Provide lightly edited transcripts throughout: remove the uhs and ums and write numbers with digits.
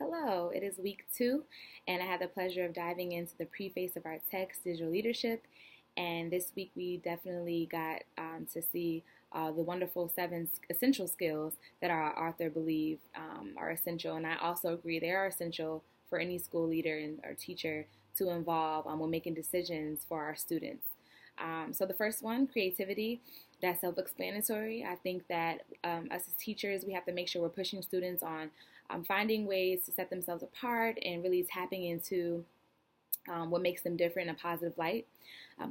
Hello, it is week 2, and I had the pleasure of diving into the preface of our text, Digital Leadership. And this week we definitely got to see the wonderful seven essential skills that our author believed are essential. And I also agree they are essential for any school leader and or teacher to involve when making decisions for our students. So the first one, creativity, that's self-explanatory. I think that us as teachers, we have to make sure we're pushing students on finding ways to set themselves apart and really tapping into what makes them different in a positive light.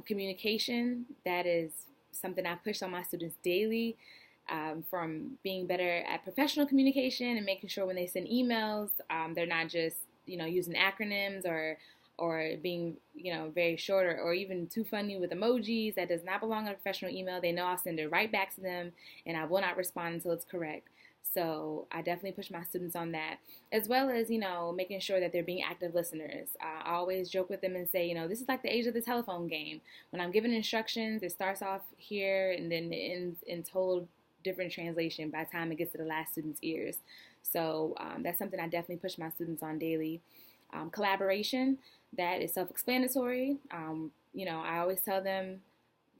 Communication, that is something I push on my students daily. From being better at professional communication and making sure when they send emails, they're not just using acronyms or being very short or even too funny with emojis. That does not belong in a professional email. They know I'll send it right back to them and I will not respond until it's correct. So I definitely push my students on that, as well as, making sure that they're being active listeners. I always joke with them and say, this is like the age of the telephone game. When I'm giving instructions, it starts off here and then it ends in total different translation by the time it gets to the last student's ears. So that's something I definitely push my students on daily. Collaboration, that is self-explanatory. I always tell them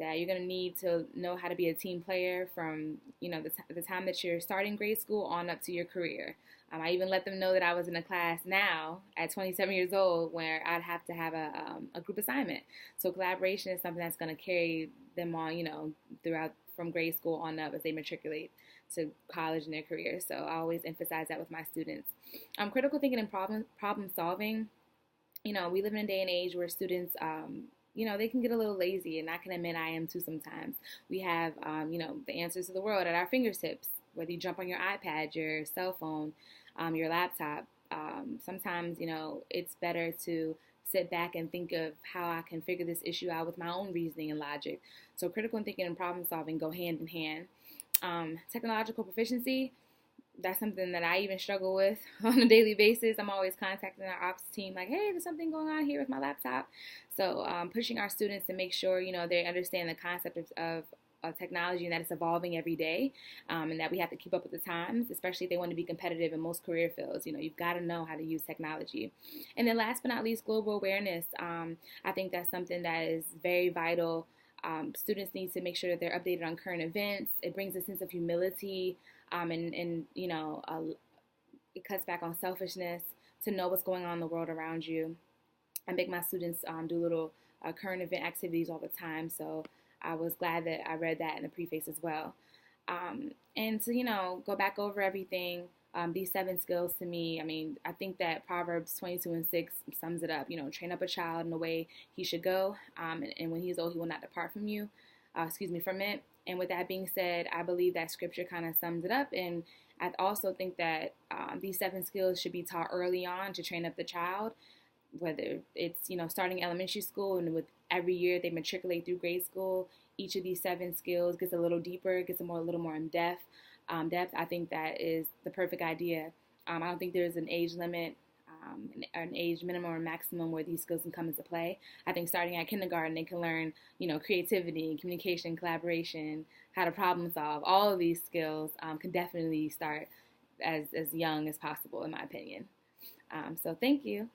that you're going to need to know how to be a team player from, the time that you're starting grade school on up to your career. I even let them know that I was in a class now at 27 years old where I'd have to have a group assignment. So collaboration is something that's going to carry them on, throughout from grade school on up as they matriculate to college in their career. So I always emphasize that with my students. Critical thinking and problem solving. We live in a day and age where students they can get a little lazy, and I can admit I am too sometimes. We have, the answers to the world at our fingertips, whether you jump on your iPad, your cell phone, your laptop. Sometimes, it's better to sit back and think of how I can figure this issue out with my own reasoning and logic. So critical thinking and problem solving go hand in hand. Technological proficiency, that's something that I even struggle with on a daily basis. I'm always contacting our ops team like, hey, there's something going on here with my laptop. So pushing our students to make sure, they understand the concept of technology and that it's evolving every day, and that we have to keep up with the times, especially if they want to be competitive in most career fields. You've got to know how to use technology. And then last but not least, global awareness. I think that's something that is very vital. Students need to make sure that they're updated on current events. It brings a sense of humility, and it cuts back on selfishness to know what's going on in the world around you. I make my students do little current event activities all the time, so I was glad that I read that in the preface as well. And to, go back over everything, these 7 skills to me, I think that Proverbs 22:6 sums it up. Train up a child in the way he should go, and when he is old, he will not depart from from it. And with that being said, I believe that scripture kind of sums it up. And I also think that these 7 skills should be taught early on to train up the child, whether it's, starting elementary school and with every year they matriculate through grade school. Each of these 7 skills gets a little deeper, gets a little more in depth. I think that is the perfect idea. I don't think there's an age limit, an age minimum or maximum where these skills can come into play. I think starting at kindergarten, they can learn, creativity, communication, collaboration, how to problem solve. All of these skills can definitely start as young as possible, in my opinion. So thank you.